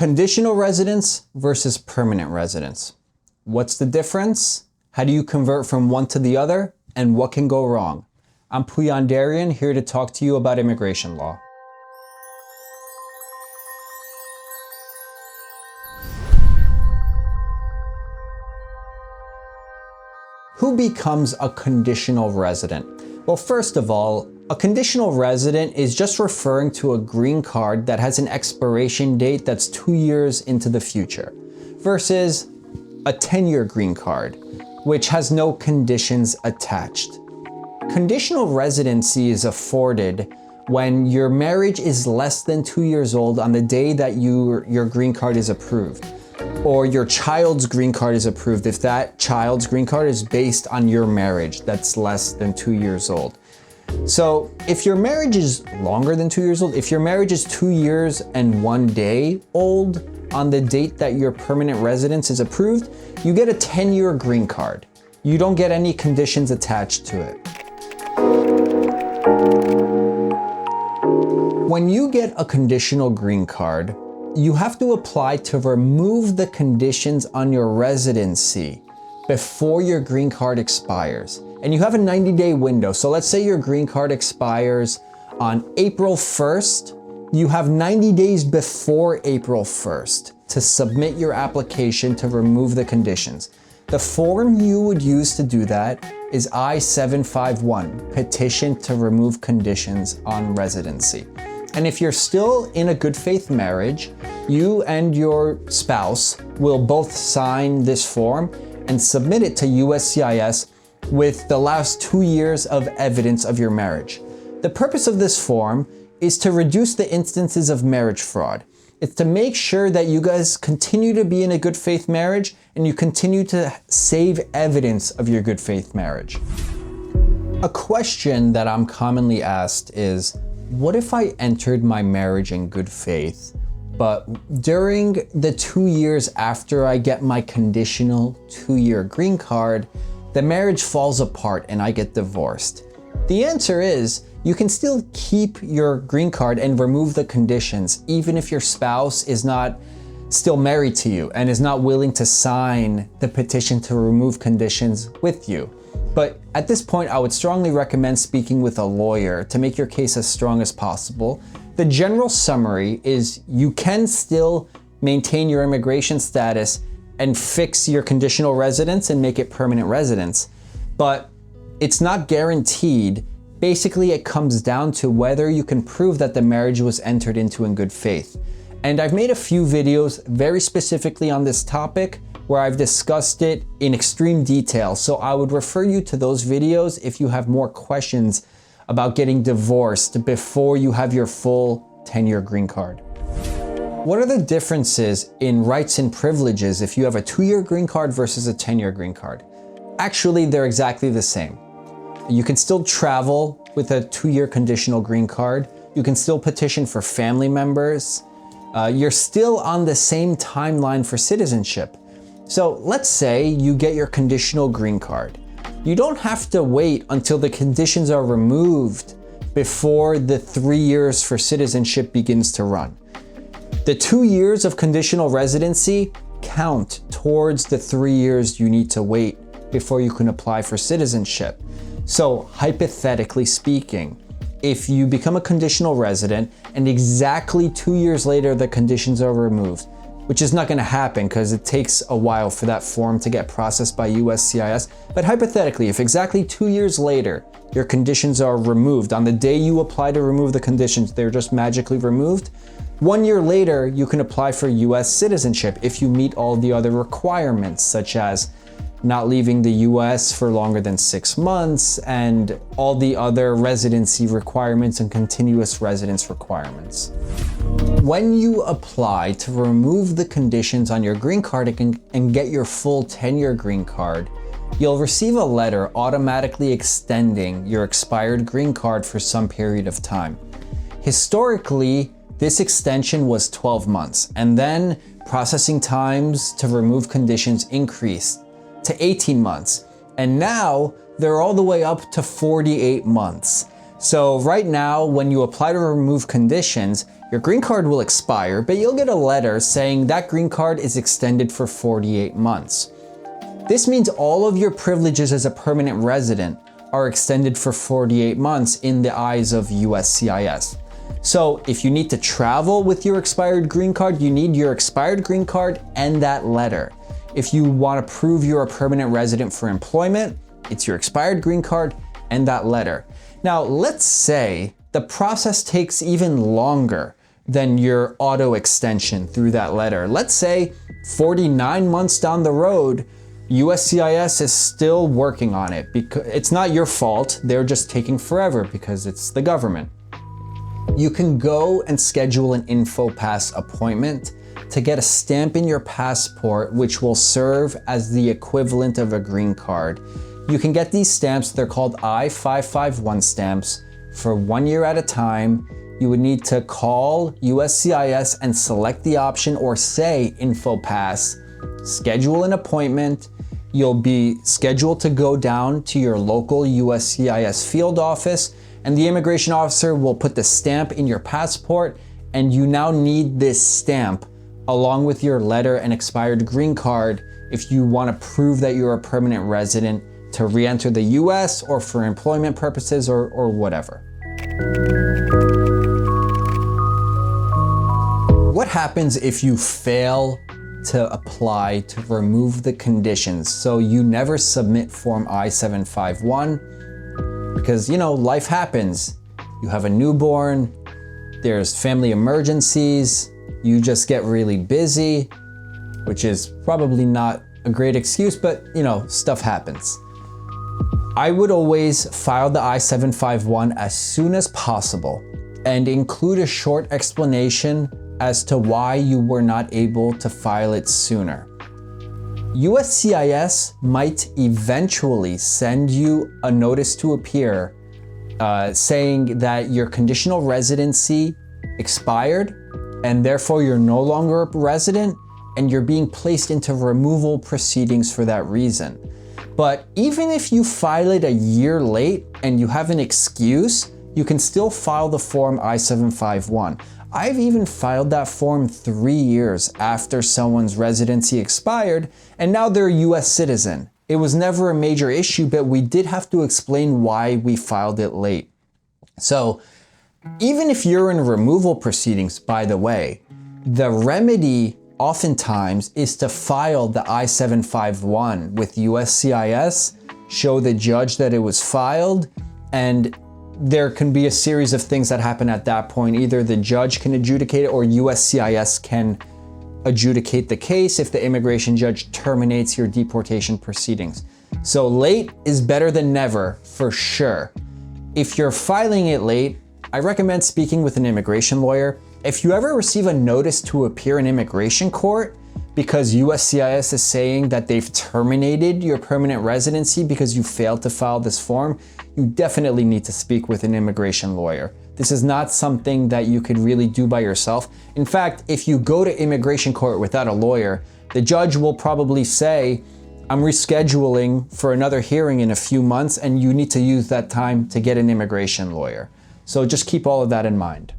Conditional residence versus permanent residence. What's the difference? How do you convert from one to the other? And what can go wrong? I'm Puyan Darian, here to talk to you about immigration law. Who becomes a conditional resident? Well, first of all, a conditional resident is just referring to a green card that has an expiration date that's 2 years into the future, versus a 10-year green card, which has no conditions attached. Conditional residency is afforded when your marriage is less than 2 years old on the day that your green card is approved, or your child's green card is approved if that child's green card is based on your marriage that's less than 2 years old. So if your marriage is longer than 2 years old, if your marriage is 2 years and 1 day old on the date that your permanent residence is approved, you get a 10-year green card. You don't get any conditions attached to it. When you get a conditional green card, you have to apply to remove the conditions on your residency before your green card expires. And you have a 90-day window. So let's say your green card expires on April 1st. You have 90 days before April 1st to submit your application to remove the conditions. The form you would use to do that is I-751, Petition to Remove Conditions on Residency. And if you're still in a good faith marriage, you and your spouse will both sign this form and submit it to USCIS with the last 2 years of evidence of your marriage. The purpose of this form is to reduce the instances of marriage fraud. It's to make sure that you guys continue to be in a good faith marriage and you continue to save evidence of your good faith marriage. A question that I'm commonly asked is, what if I entered my marriage in good faith, but during the 2 years after I get my conditional 2-year green card, the marriage falls apart and I get divorced? The answer is, you can still keep your green card and remove the conditions, even if your spouse is not still married to you and is not willing to sign the petition to remove conditions with you. But at this point, I would strongly recommend speaking with a lawyer to make your case as strong as possible. The general summary is you can still maintain your immigration status and fix your conditional residence and make it permanent residence, but it's not guaranteed. Basically, it comes down to whether you can prove that the marriage was entered into in good faith. And I've made a few videos very specifically on this topic where I've discussed it in extreme detail. So I would refer you to those videos if you have more questions about getting divorced before you have your full 10-year green card. What are the differences in rights and privileges if you have a 2-year green card versus a 10-year green card? Actually, they're exactly the same. You can still travel with a 2-year conditional green card. You can still petition for family members. You're still on the same timeline for citizenship. So let's say you get your conditional green card. You don't have to wait until the conditions are removed before the 3 years for citizenship begins to run. The 2 years of conditional residency count towards the 3 years you need to wait before you can apply for citizenship. So hypothetically speaking, if you become a conditional resident and exactly 2 years later the conditions are removed, which is not going to happen because it takes a while for that form to get processed by USCIS, but hypothetically, if exactly 2 years later your conditions are removed, on the day you apply to remove the conditions, they're just magically removed, 1 year later you can apply for US citizenship if you meet all the other requirements, such as not leaving the US for longer than 6 months, and all the other residency requirements and continuous residence requirements. When you apply to remove the conditions on your green card and get your full 10-year green card, you'll receive a letter automatically extending your expired green card for some period of time. Historically, this extension was 12 months, and then processing times to remove conditions increased to 18 months. And now they're all the way up to 48 months. So right now, when you apply to remove conditions, Your green card will expire, but you'll get a letter saying that green card is extended for 48 months. This means all of your privileges as a permanent resident are extended for 48 months in the eyes of USCIS. So if you need to travel with your expired green card, you need your expired green card and that letter. If you want to prove you're a permanent resident for employment, it's your expired green card and that letter. Now, let's say the process takes even longer than your auto extension through that letter. Let's say 49 months down the road, USCIS is still working on it because it's not your fault. They're just taking forever because it's the government. You can go and schedule an InfoPass appointment to get a stamp in your passport, which will serve as the equivalent of a green card. You can get these stamps, they're called I-551 stamps, for 1 year at a time. You would need to call USCIS and select the option or say InfoPass, schedule an appointment. You'll be scheduled to go down to your local USCIS field office, and the immigration officer will put the stamp in your passport, and you now need this stamp along with your letter and expired green card if you want to prove that you're a permanent resident to re-enter the US or for employment purposes or whatever. What happens if you fail to apply to remove the conditions? So you never submit Form I-751 because, you know, life happens. You have a newborn, there's family emergencies, you just get really busy, which is probably not a great excuse, but, you know, stuff happens. I would always file the I-751 as soon as possible and include a short explanation as to why you were not able to file it sooner. USCIS might eventually send you a notice to appear saying that your conditional residency expired and therefore you're no longer a resident and you're being placed into removal proceedings for that reason. But even if you file it a year late and you have an excuse, you can still file the Form I-751. I've even filed that form 3 years after someone's residency expired, and now they're a US citizen. It was never a major issue, but we did have to explain why we filed it late. So even if you're in removal proceedings, by the way, the remedy oftentimes is to file the I-751 with USCIS, show the judge that it was filed, and there can be a series of things that happen at that point. Either the judge can adjudicate it or USCIS can adjudicate the case if the immigration judge terminates your deportation proceedings. So late is better than never, for sure. If you're filing it late, I recommend speaking with an immigration lawyer. If you ever receive a notice to appear in immigration court because USCIS is saying that they've terminated your permanent residency because you failed to file this form, you definitely need to speak with an immigration lawyer. This is not something that you could really do by yourself. In fact, if you go to immigration court without a lawyer, the judge will probably say, I'm rescheduling for another hearing in a few months, and you need to use that time to get an immigration lawyer. So just keep all of that in mind.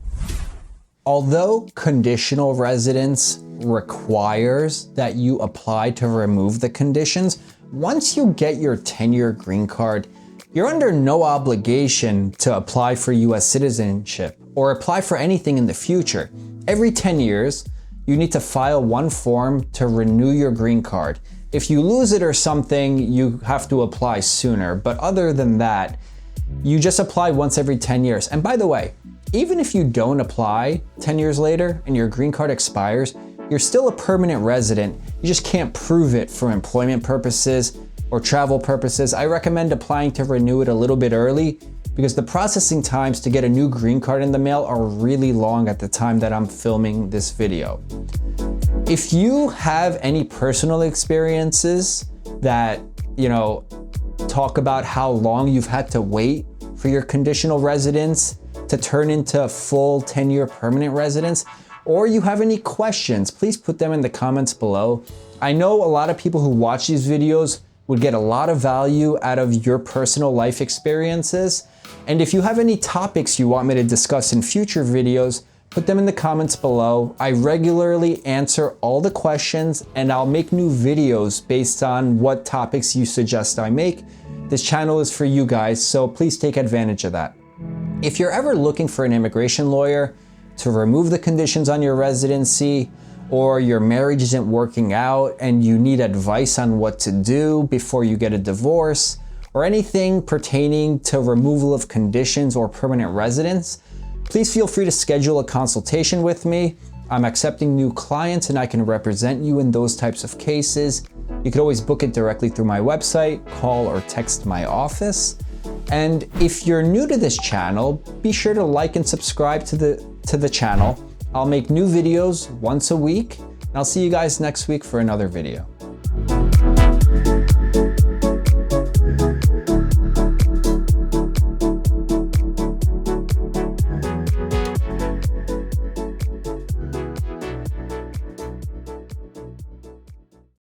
Although conditional residence requires that you apply to remove the conditions, once you get your 10-year green card, you're under no obligation to apply for US citizenship or apply for anything in the future. Every 10 years, you need to file one form to renew your green card. If you lose it or something, you have to apply sooner. But other than that, you just apply once every 10 years. And by the way, even if you don't apply 10 years later and your green card expires, you're still a permanent resident. You just can't prove it for employment purposes or travel purposes. I recommend applying to renew it a little bit early because the processing times to get a new green card in the mail are really long at the time that I'm filming this video. If you have any personal experiences that, talk about how long you've had to wait for your conditional residence to turn into a full 10-year permanent residence, or you have any questions, please put them in the comments below. I know a lot of people who watch these videos would get a lot of value out of your personal life experiences. And if you have any topics you want me to discuss in future videos, put them in the comments below. I regularly answer all the questions and I'll make new videos based on what topics you suggest I make. This channel is for you guys, so please take advantage of that. If you're ever looking for an immigration lawyer to remove the conditions on your residency, or your marriage isn't working out and you need advice on what to do before you get a divorce, or anything pertaining to removal of conditions or permanent residence, please feel free to schedule a consultation with me. I'm accepting new clients and I can represent you in those types of cases. You could always book it directly through my website, call or text my office. And if you're new to this channel, be sure to like and subscribe to the channel. I'll make new videos once a week, and I'll see you guys next week for another video.